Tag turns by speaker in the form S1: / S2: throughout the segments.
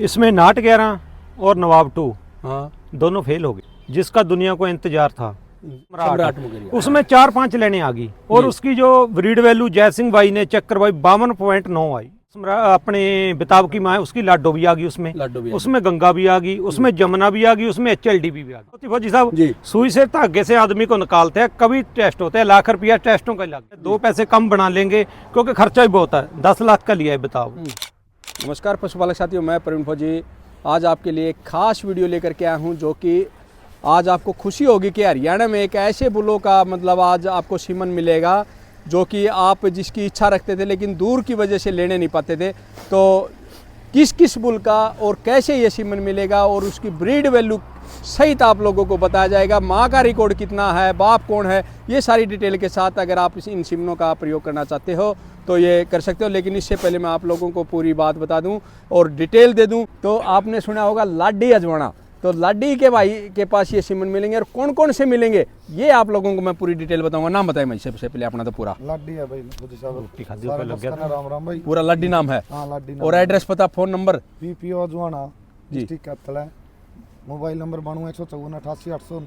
S1: इसमें नाट 11 और नवाब 2
S2: हाँ
S1: दोनों फेल हो गए, जिसका दुनिया को इंतजार था।
S2: सम्राट मुगलिया।
S1: उसमें 4-5 लेने आ गई और उसकी जो ब्रीड वैल्यू जयसिंह भाई ने चेक करवाई 52.9 आई। अपने बिताब की माँ है उसकी लाडो भी आ गई, उसमें गंगा भी आ गई, उसमें जमुना भी आ गई, उसमें HLD भी आ गई। फौजी साहब सुई से धागे से आदमी को निकालते हैं, कभी टेस्ट होते हैं, लाख रुपया टेस्टों का लग, 2 पैसे कम बना लेंगे क्योंकि खर्चा भी बहुत है। 10 लाख का लिया है बिताब।
S2: नमस्कार पशुपालक साथियों, मैं प्रवीण फौजी आज आपके लिए एक खास वीडियो लेकर के आया हूँ, जो कि आज आपको खुशी होगी कि हरियाणा में एक ऐसे बुलों का मतलब आज आपको सीमन मिलेगा जो कि आप जिसकी इच्छा रखते थे लेकिन दूर की वजह से लेने नहीं पाते थे। तो किस किस बुल का और कैसे ये सीमन मिलेगा और उसकी ब्रीड वैल्यू सहित आप लोगों को बताया जाएगा। माँ का रिकॉर्ड कितना है, बाप कौन है, ये सारी डिटेल के साथ अगर आप इन सीमनों का प्रयोग करना चाहते हो तो ये कर सकते हो। लेकिन इससे पहले मैं आप लोगों को पूरी बात बता दूं और डिटेल दे दूं। तो आपने सुना होगा लाडी अजवाना, तो लाडी के भाई के पास ये सीमन मिलेंगे और कौन कौन से मिलेंगे ये आप लोगों को मैं पूरी डिटेल बताऊंगा। नाम बताएं मैं सबसे पहले अपना। तो पूरा
S3: लाडी है भाई, राम राम भाई,
S2: पूरा लाडी नाम है।
S3: हाँ लाडी नाम
S2: और एड्रेस पता फोन नंबर
S3: PPO अजवाना
S2: जी।
S3: डिस्ट्रिक्ट कैपिटल है। Mobile number 92 154 88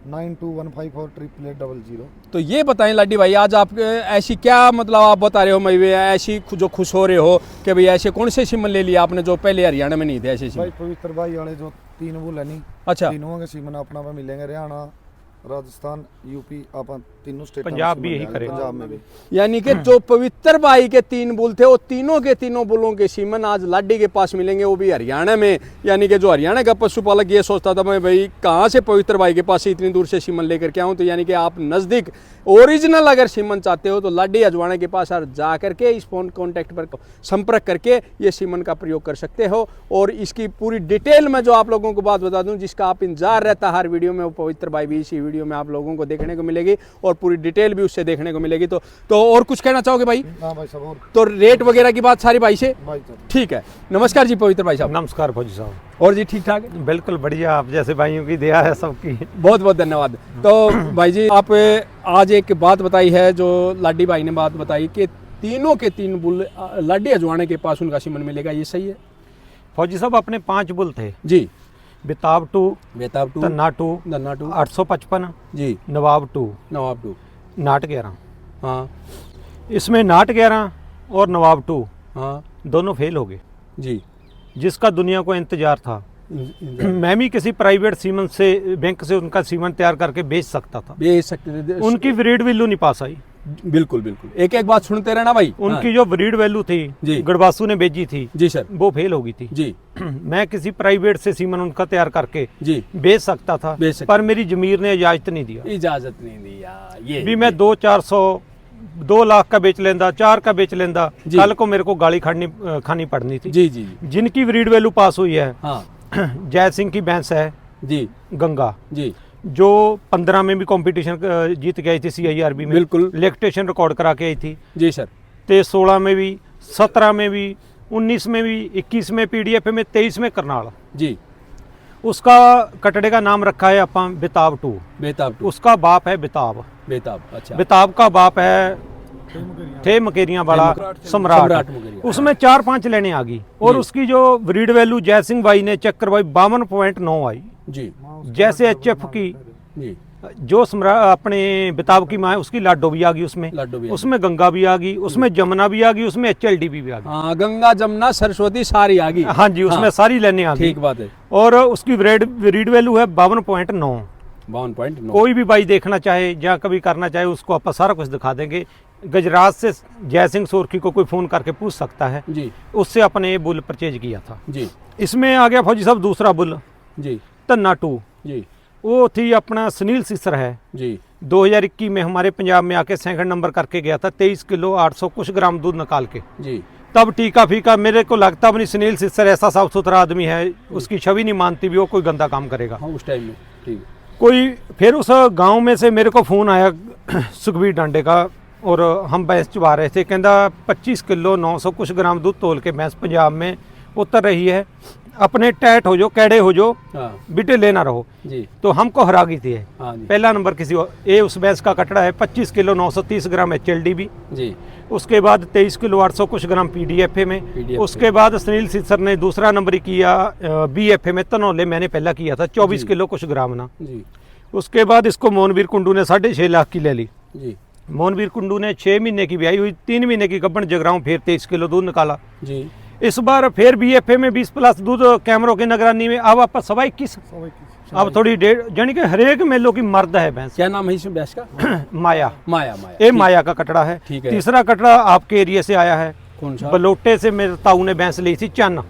S3: 9215488800।
S2: तो ये बताएं लाडी भाई, आज आप ऐसी क्या मतलब आप बता रहे हो, मैं ऐसी जो खुश हो रहे हो कि भाई ऐसे कौन से सीमन ले लिया आपने जो पहले हरियाणा में नहीं थे ऐसे सीमन?
S3: भाई पवित्र भाई वाले जो 3 बुल है नहीं,
S2: अच्छा
S3: तीनों के सीमन अपना पे मिलेंगे। हरियाणा, राजस्थान, यूपी, अपन तीनों स्टेट,
S1: पंजाब भी यही करेगा।
S3: पंजाब में भी
S2: यानी कि जो पवित्र भाई के 3 बुल थे वो तीनों के तीनों बुलों के सीमन आज लाडी के पास मिलेंगे, वो भी हरियाणा में। यानी कि जो हरियाणा का पशुपालक ये सोचता था मैं भाई कहाँ से पवित्र भाई के पास से इतनी दूर से सीमन लेकर के आऊँ, तो यानी कि आप नज़दीक ओरिजिनल अगर सीमन चाहते हो तो लाडी अजवाना के पास जा करके इस फोन कॉन्टैक्ट पर संपर्क करके ये सीमन का प्रयोग कर सकते हो। और इसकी पूरी डिटेल में जो आप लोगों को बात बता दूं जिसका आप इंतजार रहता हर वीडियो में, वो पवित्र भाई भी इसी वीडियो में आप लोगों को देखने को मिलेगी और पूरी डिटेल भी उससे देखने को मिलेगी। तो और कुछ कहना चाहोगे भाई?
S3: हाँ भाई सब और
S2: तो रेट वगैरह की बात सारी भाई से
S3: भाई
S2: ठीक है। नमस्कार जी पवित्र भाई साहब।
S1: नमस्कार फौजी साहब।
S2: और जी ठीक ठाक है?
S1: बिल्कुल बढ़िया, आप जैसे भाइयों की दया है सबकी।
S2: बहुत बहुत धन्यवाद। तो भाई जी आप आज एक बात बताई है जो लाडी भाई ने बात बताई कि तीनों के 3 बुल लाडी अजवाना के पास उनका सीमन मिलेगा, ये सही है?
S1: फौजी साहब अपने 5 बुल थे
S2: जी।
S1: बिताब 2,
S2: धन्ना 2
S1: 855
S2: जी,
S1: नवाब 2 नाट 11।
S2: हाँ
S1: इसमें नाट 11 और नवाब 2
S2: हाँ
S1: दोनों फेल हो गए,
S2: जी।
S1: जिसका दुनिया को इंतजार था। मैं भी किसी प्राइवेट सीमन से बैंक से उनका सीमन तैयार करके बेच सकता था,
S2: बेच सकते थे।
S1: उनकी ब्रीड वैल्यू नहीं पास आई।
S2: बिल्कुल बिल्कुल, एक एक बात सुनते रहना भाई।
S1: उनकी जो ब्रीड वैल्यू थी
S2: जी।
S1: गढ़वासू ने भेजी थी
S2: जी सर,
S1: वो फेल हो गई थी
S2: जी।
S1: मैं किसी प्राइवेट से सीमन उनका तैयार करके
S2: जी
S1: बेच सकता था,
S2: बेच सकता।
S1: पर मेरी जमीर ने इजाजत नहीं दिया।
S2: इजाजत नहीं दिया। ये
S1: भी मैं 2-400 2 लाख का बेच लेंदा, 4 का बेच लेंदा, कल को मेरे को गाली खानी पड़नी थी।
S2: जी जी।
S1: जिनकी ब्रीड वैल्यू पास हुई है,
S2: हाँ
S1: जय सिंह की भैंस है
S2: जी,
S1: गंगा,
S2: जी
S1: जो 15 में भी कंपटीशन जीत गई थी CIRB में,
S2: बिल्कुल
S1: लैक्टेशन रिकॉर्ड करा के आई थी।
S2: जी सर।
S1: ते 16 में भी, 17 में भी, 19 में भी, 21 में PDF में, 23 में करनाल।
S2: जी।
S1: उसका कटड़े का नाम रखा है अपन बिताब 2।
S2: बेताब 2।
S1: उसका बाप है बिताब।
S2: बेताब, अच्छा।
S1: बिताब का बाप है थे मकेरियां वाला सम्राट। उसमें 4-5 लेने आ गई और उसकी जो ब्रीड वैल्यू जयसिंह भाई ने चेक करवाई 52.9 आई
S2: जी।
S1: जैसे HF की
S2: जी।
S1: जो अपने बिताब की माँ है उसकी लाडो भी आ गई, उसमें गंगा भी आ गई, उसमें जमुना भी आ गई, उसमें HLD भी आ गई।
S2: हाँ, गंगा जमुना सरस्वती सारी आ गई।
S1: हाँ जी, उसमें सारी लेने आ गई।
S2: ठीक बात है।
S1: और उसकी ब्रीड वैल्यू है 52.9।
S2: 52.9।
S1: कोई भी भाई देखना चाहे या कभी करना चाहे उसको आप सारा कुछ दिखा देंगे। गजराज से जयसिंह सोरखी को कोई फोन करके पूछ सकता है
S2: जी,
S1: उससे अपने ये बुल परचेज किया था
S2: जी।
S1: इसमें आ गया फौजी साहब दूसरा बुल
S2: जी,
S1: धन्ना 2
S2: जी।
S1: वो थी अपना सुनील सिसर है
S2: जी।
S1: 2021 में हमारे पंजाब में आके 2nd नंबर करके गया था, 23 किलो 800 कुछ ग्राम दूध निकाल के
S2: जी।
S1: तब टीका फीका मेरे को लगता भी नहीं सुनील सिसर ऐसा साफ सुथरा आदमी है, उसकी छवि नहीं मानती भी वो कोई गंदा काम करेगा।
S2: हाँ, उस टाइम में ठीक।
S1: कोई फिर उस गांव में से मेरे को फोन आया सुखबीर डांडे का और हम भैंस चुवा रहे थे, कहता 25 किलो 900 कुछ ग्राम दूध तोल के भैंस पंजाब में उतर रही है, अपने टैट हो जो कैडे हो जो
S2: हाँ
S1: बिटे लेना रहो
S2: जी।
S1: तो हमको हरा गई थी।
S2: हाँ जी
S1: पहला नंबर किसी और ये उस भैंस का कटड़ा है 25 किलो 930 ग्राम HLDB।
S2: जी।
S1: उसके बाद 23 किलो 800 कुछ ग्राम PDFA में।
S2: PDFA।
S1: उसके बाद सुनील सिसर ने दूसरा नंबर किया BFA में तनौले, मैंने पहला किया था 24 किलो कुछ ग्राम ना।
S2: जी
S1: उसके बाद इसको मोहनवीर कुंडू ने 6.5 लाख की ले ली।
S2: जी
S1: मोहनवीर कुंडू ने 6 महीने की ब्याई हुई, 3 महीने की गब्बन जगराऊं, फिर 23 किलो दूध निकाला।
S2: जी।
S1: इस बार फिर BFA में 20+ दूध कैमरों की निगरानी में। अब आप 21 अब थोड़ी डेढ़ यानी कि हरेक मेलों की मर्द है भैंस।
S2: क्या नाम है इस भैंस का?
S1: माया।
S2: माया। माया
S1: ये माया का कटड़ा है।
S2: ठीक है।
S1: तीसरा कटड़ा आपके एरिया से आया है,
S2: कौन सा?
S1: बलोटे से मेरे ताऊ ने भैंस ली थी चन्न।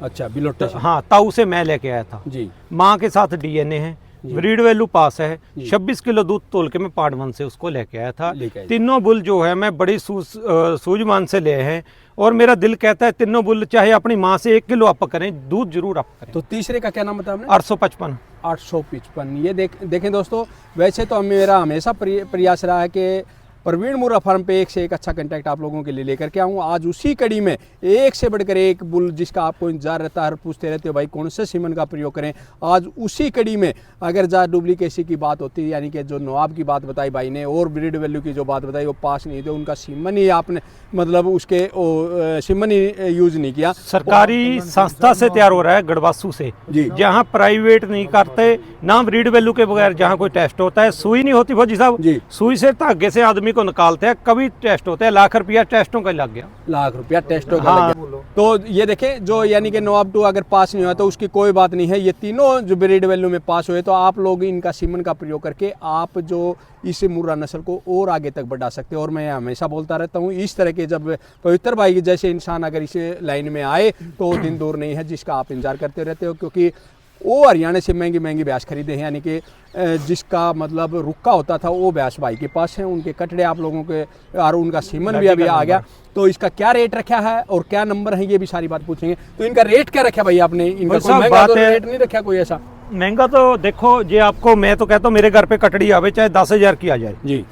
S2: अच्छा बिलोटे से।
S1: हाँ, ताऊ से मैं लेके आया था।
S2: जी
S1: माँ के साथ DNA है, ब्रीड वैल्यू पास है। 26 किलो दूध तोल के मैं पार्डवन से उसको लेके आया था। तीनों बुल जो है मैं बड़ी सूझमान से ले हैं और मेरा दिल कहता है तीनों बुल चाहे अपनी माँ से 1 किलो अप करें, दूध जरूर अप करें।
S2: तो तीसरे का क्या नाम बताया आपने?
S1: 855।
S2: 855। ये देखें दोस्तों, वैसे तो मेरा हमेशा प्रयास रहा है कि प्रवीण मुर्रा फार्म पे एक से एक अच्छा कंटेंट आप लोगों के लिए लेकर के आऊँ। आज उसी कड़ी में एक से बढ़कर एक बुल जिसका आपको इंतजार रहता है, पूछते रहते हो भाई कौन से सीमन का प्रयोग करें। आज उसी कड़ी में अगर जा डुप्लीकेसी की बात होती है, यानी कि जो नवाब की बात बताई भाई ने और ब्रीड वैल्यू की जो बात बताई वो पास नहीं थे, उनका सीमन ही आपने मतलब उसके सीमन ही यूज नहीं किया।
S1: सरकारी संस्था से तैयार हो रहा है गड़वासू से
S2: जी।
S1: जहाँ प्राइवेट नहीं करते ना, ब्रीड वैल्यू के बगैर जहाँ कोई टेस्ट होता है, सुई नहीं होती फौजी साहब
S2: जी।
S1: सुई से धागे से आदमी को निकालते हैं, कभी टेस्ट होते हैं, लाख रुपया टेस्टों का लग गया।
S2: लाख रुपया टेस्टों का
S1: हाँ।
S2: लग गया। तो ये देखें जो यानी कि नवाब 2 अगर पास नहीं हुआ तो उसकी कोई बात नहीं है, ये तीनों जो ब्रीड वैल्यू में पास हुए तो आप लोग इनका सीमन का प्रयोग करके आप जो इस मुर्रा नस्ल को और आगे तक बढ़ा सकते हैं। और मैं हमेशा बोलता रहता हूँ इस तरह के जब पवित्र भाई जैसे इंसान अगर इस लाइन में आए तो दिन दूर नहीं है जिसका आप इंतजार करते रहते हो, क्योंकि वो हरियाणा से महंगी महंगी भैंस खरीदे हैं, यानी कि जिसका मतलब रुक्का होता था वो भैंस भाई के पास है, उनके कटड़े आप लोगों के और उनका सीमन भी अभी आ गया। तो इसका क्या रेट रखा है और क्या नंबर है ये भी सारी बात पूछेंगे। तो इनका रेट क्या रखा भाई आपने? इनका कोई महंगा तो रेट नहीं रखा कोई ऐसा?
S1: महंगा तो देखो जी, आपको मैं तो कहता हूँ मेरे घर पे कटड़ी आवे चाहे 10,000 की आ जाए
S2: जी।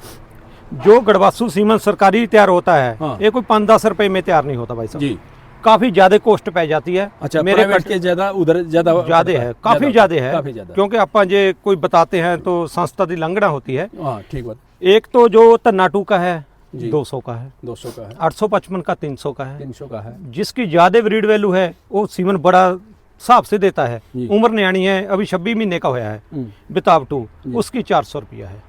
S1: जो गड़वासू सीमन सरकारी तैयार होता है
S2: हाँ।
S1: ये कोई 5-10 रुपए में तैयार नहीं होता भाई साहब
S2: जी।
S1: काफी ज्यादा कॉस्ट पै जाती है।
S2: अच्छा,
S1: मेरे
S2: प्राइवेट के ज्यादा उधर ज्यादा
S1: है, काफी ज्यादा है,
S2: काफी ज्यादा,
S1: क्योंकि अपन जे कोई बताते हैं तो संस्था की लंघना होती है।
S2: हाँ ठीक बात।
S1: एक तो जो तन्नाटू का है 200 का है,
S2: 200 का है,
S1: 855 का 300 का है,
S2: 300 का है।
S1: जिसकी ज्यादा ब्रीड वैल्यू है वो सीमन बड़ा हिसाब से देता है। उम्र न्याणी है, अभी 26 महीने का होया है, बिताब 2 उसकी 400 रुपया है।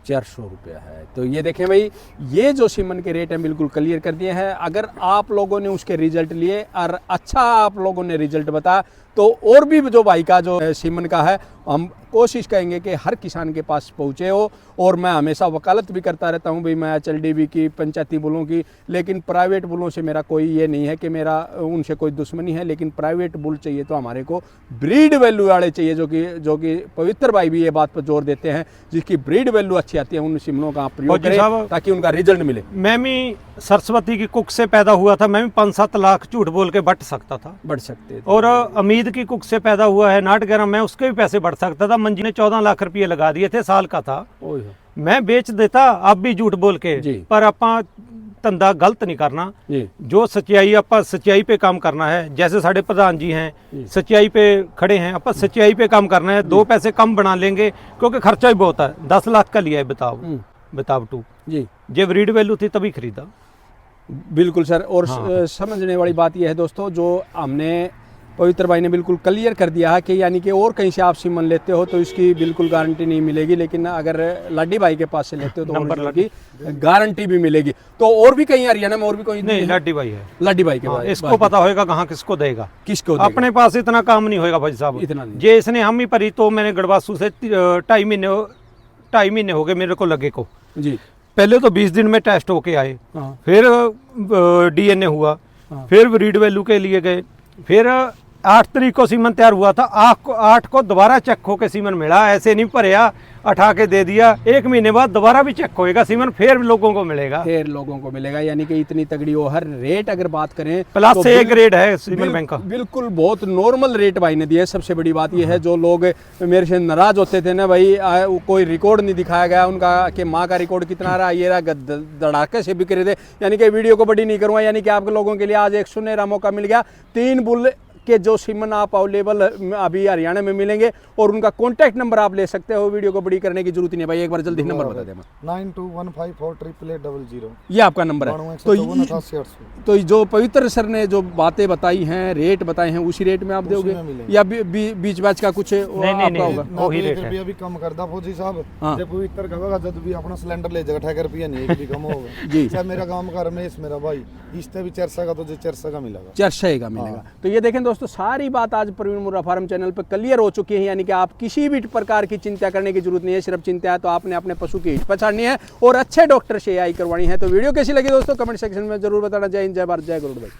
S2: 400 रुपया है। तो ये देखें भाई, ये जो सीमन के रेट हैं बिल्कुल क्लियर कर दिए हैं। अगर आप लोगों ने उसके रिजल्ट लिए और अच्छा आप लोगों ने रिजल्ट बताया तो और भी जो भाई का जो सीमन का है हम कोशिश करेंगे कि हर किसान के पास पहुँचे हो। और मैं हमेशा वकालत भी करता रहता हूँ भाई, मैं HLDB की पंचायती बुलों की, लेकिन प्राइवेट बुलों से मेरा कोई ये नहीं है कि मेरा उनसे कोई दुश्मनी है, लेकिन प्राइवेट बुल चाहिए तो हमारे को ब्रीड वैल्यू वाले चाहिए, जो कि पवित्र भाई भी ये बात पर जोर देते हैं, जिसकी ब्रीड वैल्यू अच्छी आती है उन सीमनों का आप प्रयोग करें ताकि उनका रिजल्ट मिले।
S1: मैं भी सरस्वती की कुक से पैदा हुआ था, मैं भी 5-7 लाख झूठ बोल के बढ़ सकता था,
S2: बढ़ सकते थे।
S1: और अमीद की कुक से पैदा हुआ है नाटगरा, मैं उसके भी पैसे बढ़ सकता था। मंजी ने 14 लाख रुपये लगा दिए थे, साल का था, मैं बेच देता अब भी झूठ बोल के। पर अपा धंधा गलत नहीं करना, जो सच्चाई आप सच्चाई पे काम करना है। जैसे साढ़े प्रधान जी हैं सच्चाई पे खड़े हैं, आप सच्चाई पे काम करना है। 2 पैसे कम बना लेंगे क्योंकि खर्चा भी बहुत है। 10 लाख का लिया है बिताब 2 जी, जब ब्रीड वैल्यू थी तभी खरीदा।
S2: बिल्कुल सर। और समझने वाली बात यह है दोस्तों, जो हमने पवित्र भाई ने बिल्कुल क्लियर कर दिया है कि यानी कि और कहीं से आप सीमन लेते हो तो इसकी बिल्कुल गारंटी नहीं मिलेगी, लेकिन अगर लाडी भाई के पास से लेते हो तो नंबर की गारंटी भी मिलेगी। तो और भी कहीं हरियाणा में और भी कोई
S1: नहीं, लाडी भाई है,
S2: लाडी भाई के पास
S1: इसको पता होगा कहाँ किसको देगा,
S2: किसको
S1: अपने पास इतना काम नहीं होगा भाई साहब,
S2: इतना
S1: जे इसने हम ही भरी। तो मैंने गड़वासू से 2.5 महीने हो गए मेरे को लगे को जी। पहले तो 20 दिन में टेस्ट होके आए, फिर DNA हुआ, फिर ब्रीड वैल्यू के लिए गए, फिर 8 तारीख को सीमन तैयार हुआ था, 8 को दोबारा चेक होके सीमन मिला। ऐसे नहीं भरया उठा के दे दिया, 1 महीने बाद दोबारा भी चेक होएगा सीमन, फिर लोगों को मिलेगा,
S2: यानी कि इतनी तगड़ी हो। हर रेट अगर बात करें
S1: प्लस तो एक रेट है सीमन बैंक का,
S2: बिल्कुल बहुत नॉर्मल रेट भाई ने दिया। सबसे बड़ी बात यह है, जो लोग मेरे से नाराज होते थे ना भाई, कोई रिकॉर्ड नहीं दिखाया गया उनका कि माँ का रिकॉर्ड कितना रहा, ये रहा, धड़ाके से बिक रहे थे। यानी कि वीडियो को बड़ी नहीं करूँगा, यानी कि आप लोगों के लिए आज एक सुनहरा मौका मिल गया। 3 बुल के जो सीमन आप अवेलेबल अभी हरियाणा में मिलेंगे। और उनका कॉन्टैक्ट नंबर आप ले सकते हो, वीडियो को बड़ी करने की जरूरत नहीं भाई, एक बार जल्दी नंबर बता देना।
S3: 9215488800
S2: ये आपका नंबर है। तो जो पवित्र सर ने जो बातें बताई हैं, रेट बताए हैं, उसी रेट में आप दोगे या बीच बैच का कुछ
S1: नहीं,
S2: होगा?
S1: वही रेट है।
S3: अभी कम करदा फौजी साहब,
S2: हाँ।
S3: जब पवित्र कहेगा जब भी अपना सिलेंडर ले जाएगा 18 रुपया नहीं एक भी कम होगा
S2: जी।
S3: चाहे मेरा काम का रमेश मेरा भाई इससे भी 400 का तो जो 400 का मिलेगा,
S2: 400 का मिलेगा। तो ये देखें दोस्तों, सारी बात आज प्रवीण मुर्रा फार्म चैनल पर क्लियर हो चुकी है, यानी कि आप किसी भी प्रकार की चिंता करने की जरूरत नहीं है। सिर्फ चिंता है तो आपने अपने पशु की हिट पछाड़नी है और अच्छे डॉक्टर से आई करवानी है। तो वीडियो कैसी लगी दोस्तों कमेंट सेक्शन में जरूर बताना। जय हिंद, जय भारत, जय गरुड़ भाई।